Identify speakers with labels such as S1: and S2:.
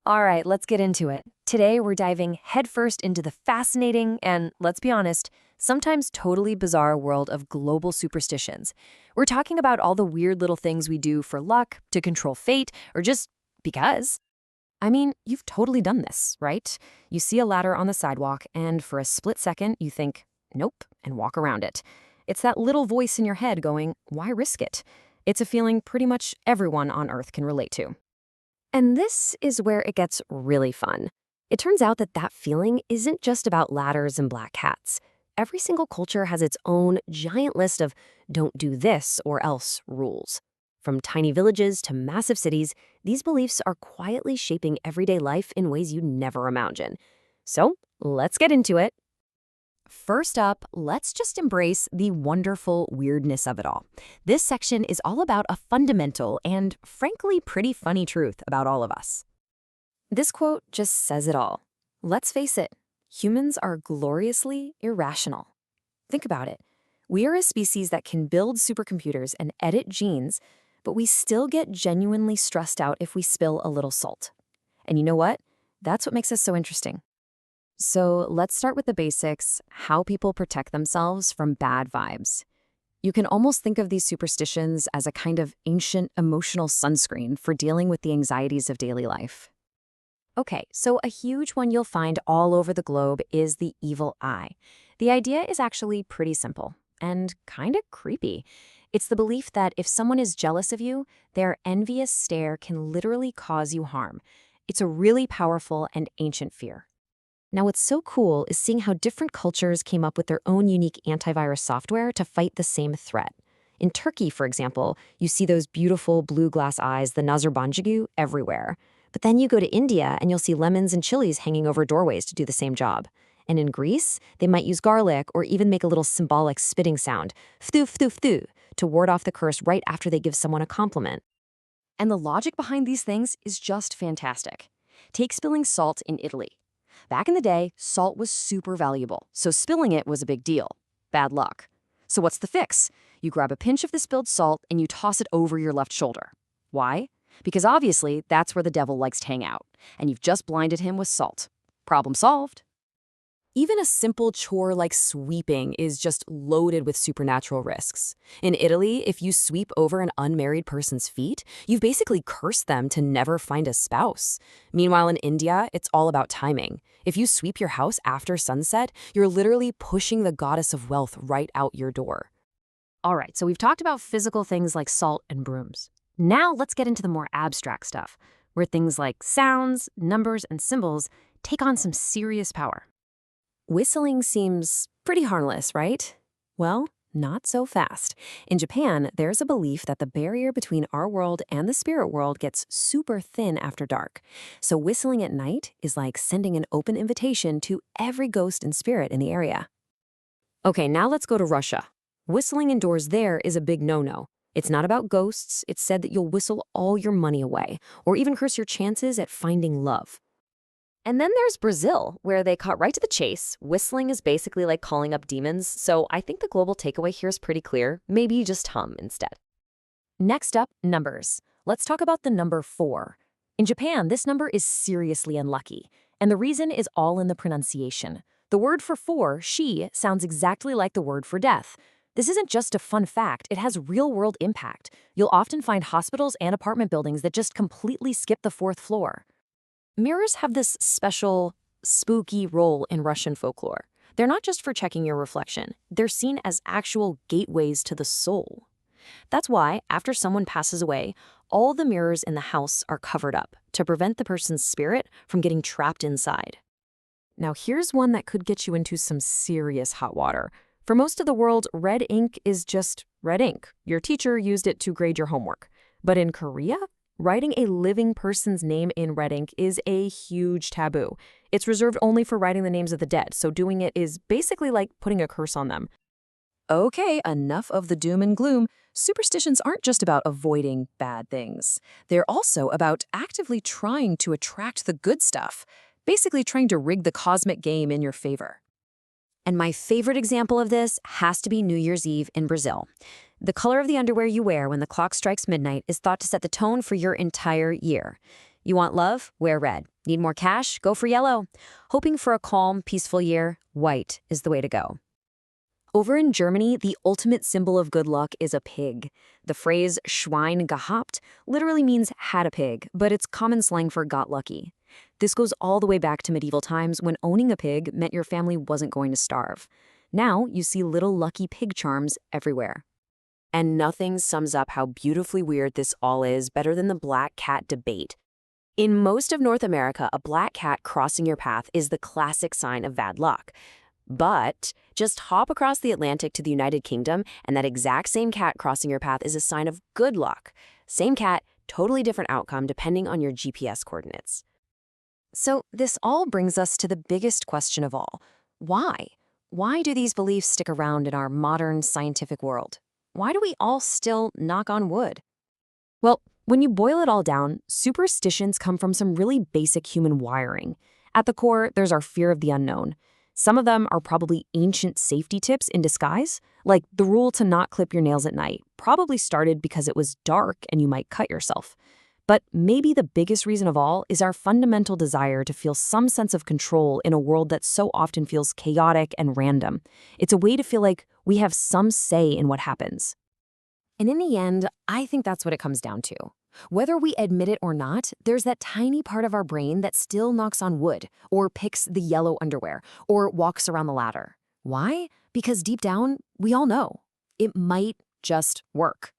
S1: All right, let's get into it. Today, we're diving headfirst into the fascinating and, let's be honest, sometimes totally bizarre world of global superstitions. We're talking about all the weird little things we do for luck, to control fate, or just because. I mean, you've totally done this, right? You see a ladder on the sidewalk, and for a split second, you think, nope, and walk around it. It's that little voice in your head going, why risk it? It's a feeling pretty much everyone on Earth can relate to. And this is where it gets really fun. It turns out that that feeling isn't just about ladders and black cats. Every single culture has its own giant list of don't do this or else rules. From tiny villages to massive cities, these beliefs are quietly shaping everyday life in ways you'd never imagine. So let's get into it. First up, let's just embrace the wonderful weirdness of it all. This section is all about a fundamental and, frankly, pretty funny truth about all of us. This quote just says it all. Let's face it, humans are gloriously irrational. Think about it. We are a species that can build supercomputers and edit genes, but we still get genuinely stressed out if we spill a little salt. And you know what? That's what makes us so interesting. So let's start with the basics, how people protect themselves from bad vibes. You can almost think of these superstitions as a kind of ancient emotional sunscreen for dealing with the anxieties of daily life. Okay, so a huge one you'll find all over the globe is the evil eye. The idea is actually pretty simple and kind of creepy. It's the belief that if someone is jealous of you, their envious stare can literally cause you harm. It's a really powerful and ancient fear. Now, what's so cool is seeing how different cultures came up with their own unique antivirus software to fight the same threat. In Turkey, for example, you see those beautiful blue glass eyes, the nazar boncugu, everywhere. But then you go to India and you'll see lemons and chilies hanging over doorways to do the same job. And in Greece, they might use garlic or even make a little symbolic spitting sound, ftu ftu ftu, to ward off the curse right after they give someone a compliment. And the logic behind these things is just fantastic. Take spilling salt in Italy. Back in the day, salt was super valuable, so spilling it was a big deal. Bad luck. So what's the fix? You grab a pinch of the spilled salt and you toss it over your left shoulder. Why? Because obviously that's where the devil likes to hang out, and you've just blinded him with salt. Problem solved. Even a simple chore like sweeping is just loaded with supernatural risks. In Italy, if you sweep over an unmarried person's feet, you've basically cursed them to never find a spouse. Meanwhile, in India, it's all about timing. If you sweep your house after sunset, you're literally pushing the goddess of wealth right out your door. All right, so we've talked about physical things like salt and brooms. Now let's get into the more abstract stuff, where things like sounds, numbers, and symbols take on some serious power. Whistling seems pretty harmless, right? Well, not so fast. In Japan, there's a belief that the barrier between our world and the spirit world gets super thin after dark. So whistling at night is like sending an open invitation to every ghost and spirit in the area. Okay, now let's go to Russia. Whistling indoors there is a big no-no. It's not about ghosts. It's said that you'll whistle all your money away, or even curse your chances at finding love. And then there's Brazil, where they cut right to the chase. Whistling is basically like calling up demons, so I think the global takeaway here is pretty clear. Maybe just hum instead. Next up, numbers. Let's talk about the number 4. In Japan, this number is seriously unlucky, and the reason is all in the pronunciation. The word for 4, shi, sounds exactly like the word for death. This isn't just a fun fact, it has real-world impact. You'll often find hospitals and apartment buildings that just completely skip the 4th floor. Mirrors have this special, spooky role in Russian folklore. They're not just for checking your reflection. They're seen as actual gateways to the soul. That's why, after someone passes away, all the mirrors in the house are covered up to prevent the person's spirit from getting trapped inside. Now, here's one that could get you into some serious hot water. For most of the world, red ink is just red ink. Your teacher used it to grade your homework. But in Korea, writing a living person's name in red ink is a huge taboo. It's reserved only for writing the names of the dead, so doing it is basically like putting a curse on them. Okay, enough of the doom and gloom. Superstitions aren't just about avoiding bad things. They're also about actively trying to attract the good stuff, basically trying to rig the cosmic game in your favor. And my favorite example of this has to be New Year's Eve in Brazil. The color of the underwear you wear when the clock strikes midnight is thought to set the tone for your entire year. You want love? Wear red. Need more cash? Go for yellow. Hoping for a calm, peaceful year? White is the way to go. Over in Germany, the ultimate symbol of good luck is a pig. The phrase Schwein gehabt literally means had a pig, but it's common slang for got lucky. This goes all the way back to medieval times when owning a pig meant your family wasn't going to starve. Now you see little lucky pig charms everywhere. And nothing sums up how beautifully weird this all is better than the black cat debate. In most of North America, a black cat crossing your path is the classic sign of bad luck. But just hop across the Atlantic to the United Kingdom, and that exact same cat crossing your path is a sign of good luck. Same cat, totally different outcome depending on your GPS coordinates. So this all brings us to the biggest question of all. Why? Why do these beliefs stick around in our modern scientific world? Why do we all still knock on wood? Well, when you boil it all down, superstitions come from some really basic human wiring. At the core, there's our fear of the unknown. Some of them are probably ancient safety tips in disguise, like the rule to not clip your nails at night probably started because it was dark and you might cut yourself. But maybe the biggest reason of all is our fundamental desire to feel some sense of control in a world that so often feels chaotic and random. It's a way to feel like we have some say in what happens. And in the end, I think that's what it comes down to. Whether we admit it or not, there's that tiny part of our brain that still knocks on wood, or picks the yellow underwear, or walks around the ladder. Why? Because deep down, we all know. It might just work.